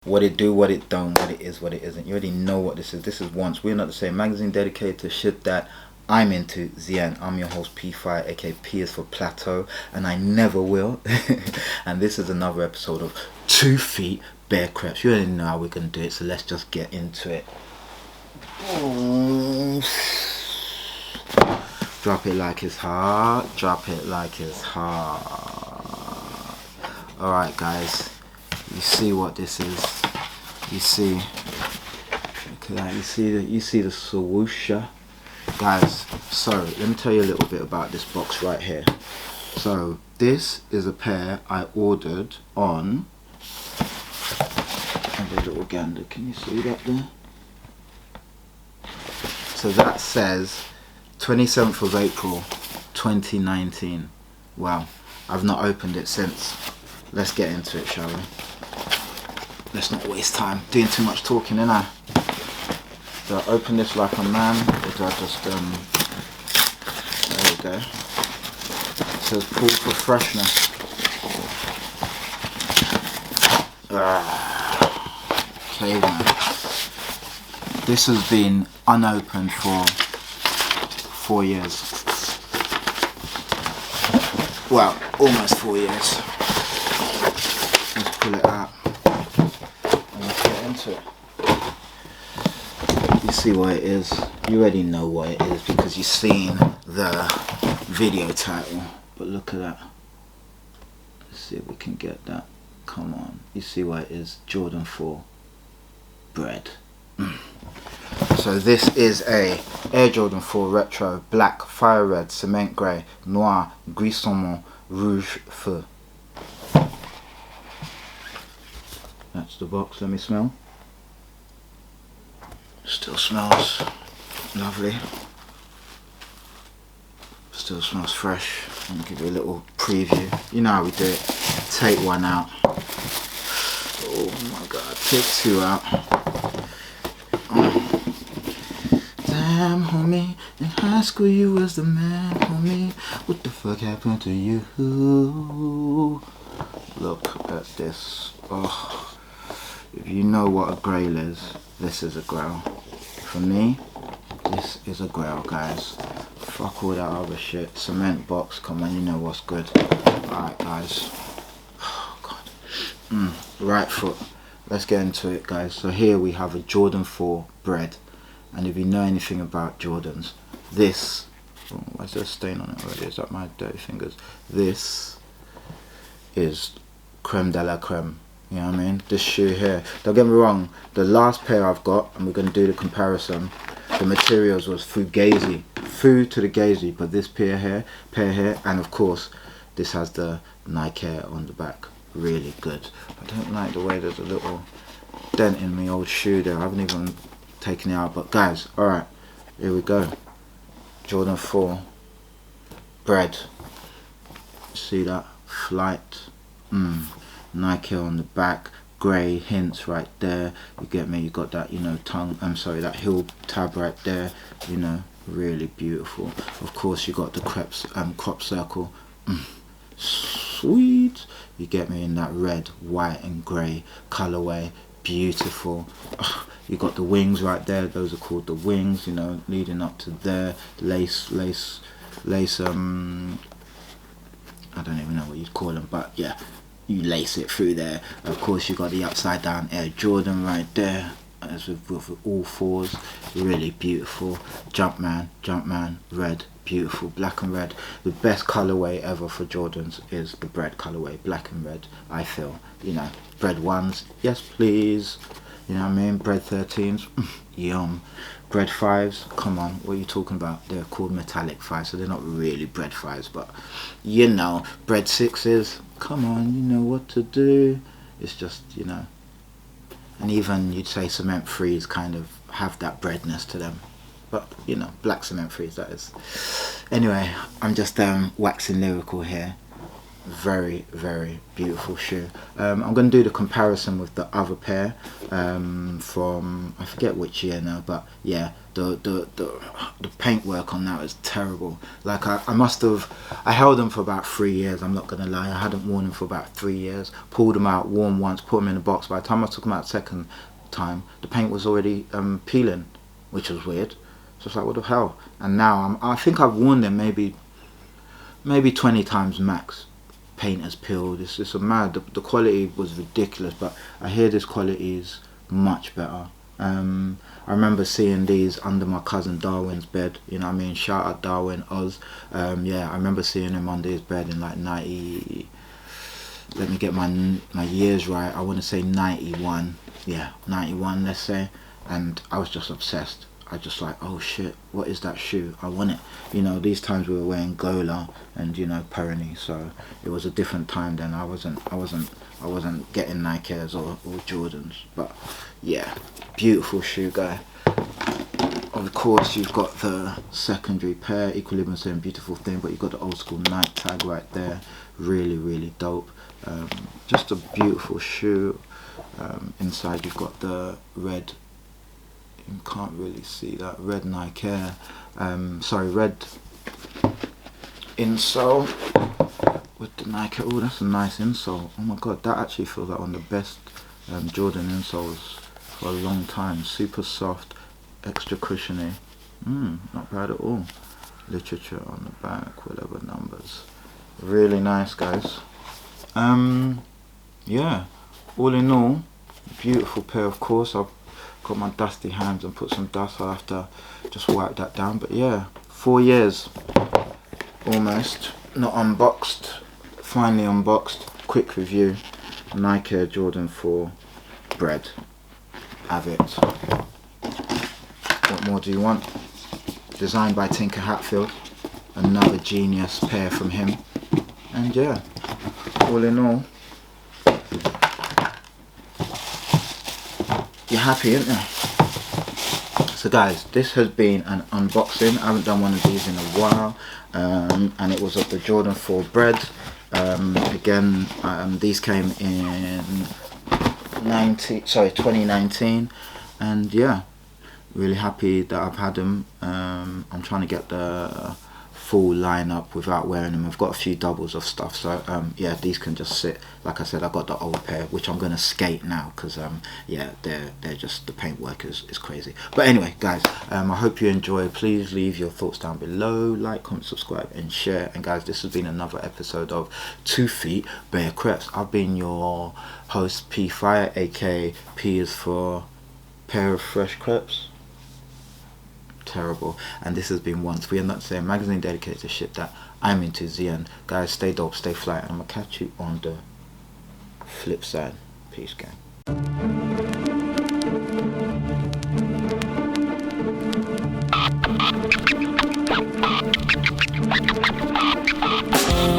What it do, what it don't, what it is, what it isn't. You already know what this is. This is Once We're Not the Same, magazine dedicated to shit that I'm into. Zian, I'm your host P5, aka P is for Plateau, and I never will. And this is another episode of 2 Feet Bare Creps. You already know how we're gonna do it, so let's just get into it. Drop it like it's hot. Drop it like it's hot. Alright guys, you see what this is. You see, look at that. You see the swoosher, guys. So let me tell you a little bit about this box right here. So this is a pair I ordered on, and a little gander. Can you see that there? So that says 27th of April 2019. Wow, I've not opened it since. Let's get into it, shall we? Let's not waste time doing too much talking, innit? Do I open this like a man, or do I just there we go. It says pull for freshness. Okay then. This has been unopened for 4 years. Well, almost 4 years. Let's pull it out. Into it. You see what it is. You already know what it is because you've seen the video title. But look at that. Let's see if we can get that. Come on. You see what it is. Jordan 4 bread. So this is a Air Jordan 4 Retro Black, Fire Red, Cement Grey, Noir, Gris Saumon, Rouge Feu. That's the box. Let me smell. Still smells lovely. Still smells fresh. Let me give you a little preview. You know how we do it. Take one out. Oh my god. Take 2 out. Damn, homie. In high school you was the man, homie. What the fuck happened to you? Look at this. Oh. If you know what a grail is, this is a grail. For me, this is a grail, guys. Fuck all that other shit. Cement box, come on, you know what's good. Alright, guys. Oh, God. Right foot. Let's get into it, guys. So here we have a Jordan 4 bread. And if you know anything about Jordans, this... Oh, why is there a stain on it already? Is that my dirty fingers? This is creme de la creme. You know what I mean? This shoe here. Don't get me wrong. The last pair I've got, and we're going to do the comparison, the materials was fugazi. Fu to the gazy. But this pair here, and of course, this has the Nike Air on the back. Really good. I don't like the way there's a little dent in my old shoe there. I haven't even taken it out. But guys, alright. Here we go. Jordan 4. Bread. See that? Flight. Nike on the back, grey hints right there. You get me? You got that, you know, that heel tab right there. You know, really beautiful. Of course, you got the Creps crop circle. Sweet. You get me? In that red, white, and grey colorway. Beautiful. You got the wings right there. Those are called the wings. You know, leading up to there. Lace. I don't even know what you'd call them, but yeah. You lace it through there. Of course, you got the upside down Air Jordan right there, as with all 4s. Really beautiful. Jumpman, red, beautiful, black and red. The best colorway ever for Jordans is the bread colorway, black and red. I feel, you know, bread 1s, yes please. You know what I mean? Bread 13s, yum. Bread 5s, come on, what are you talking about? They're called metallic 5s, so they're not really bread 5s, but you know. Bread 6s, come on, you know what to do. It's just, you know. And even you'd say cement 3s kind of have that breadness to them, but you know, black cement 3s, that is. Anyway, I'm just waxing lyrical here. very, very beautiful shoe. I'm going to do the comparison with the other pair from, I forget which year now, but yeah, the paintwork on that is terrible. Like I held them for about 3 years, I'm not going to lie. I hadn't worn them for about 3 years, pulled them out, worn once, put them in a box. By the time I took them out second time, the paint was already peeling, which was weird. So it's like, what the hell? And now I think I've worn them maybe 20 times max. Paint has peeled. It's just a mad. The quality was ridiculous, but I hear this quality is much better. I remember seeing these under my cousin Darwin's bed. You know what I mean? Shout out Darwin, Oz. Yeah, I remember seeing him under his bed in like 90. Let me get my years right. I want to say 91. Yeah, 91. Let's say. And I was just obsessed. I just like, oh shit, what is that shoe? I want it. You know, these times we were wearing Gola and, you know, Peroni, so it was a different time then. I wasn't getting Nikes or Jordans. But yeah, beautiful shoe, guy. Of course, you've got the secondary pair, Equilibrium, same beautiful thing, but you've got the old school Nike tag right there. Really, really dope. Just a beautiful shoe. Inside you've got the red, you can't really see that, red Nike Air, red insole with the Nike. Oh, that's a nice insole. Oh my god, that actually feels like one of the best Jordan insoles for a long time. Super soft, extra cushiony. Not bad at all. Literature on the back, whatever numbers. Really nice, guys. Yeah, all in all, beautiful pair. Of course, I've got my dusty hands and put some dust. I'll have to just wipe that down. But yeah, 4 years almost not unboxed. Finally unboxed. Quick review. Nike Air Jordan 4 bread. Have it. What more do you want? Designed by Tinker Hatfield. Another genius pair from him. And yeah, all in all, you're happy, aren't you? So guys, this has been an unboxing. I haven't done one of these in a while, and it was of the Jordan 4 bread. Again, these came in 2019, and yeah, really happy that I've had them. I'm trying to get the full lineup without wearing them. I've got a few doubles of stuff, so yeah, these can just sit. Like I said, I've got the old pair, which I'm gonna skate now because yeah, they're just, the paintwork is crazy. But anyway, guys, I hope you enjoy. Please leave your thoughts down below, like, comment, subscribe and share. And guys, this has been another episode of 2 Feet Bare Creps. I've been your host, P Fire, aka P is for pair of fresh crepes. Terrible. And this has been Once We Are Not Saying, magazine dedicated to shit that I'm into. The end. Guys, stay dope, stay fly, and I'm gonna catch you on the flip side. Peace, gang.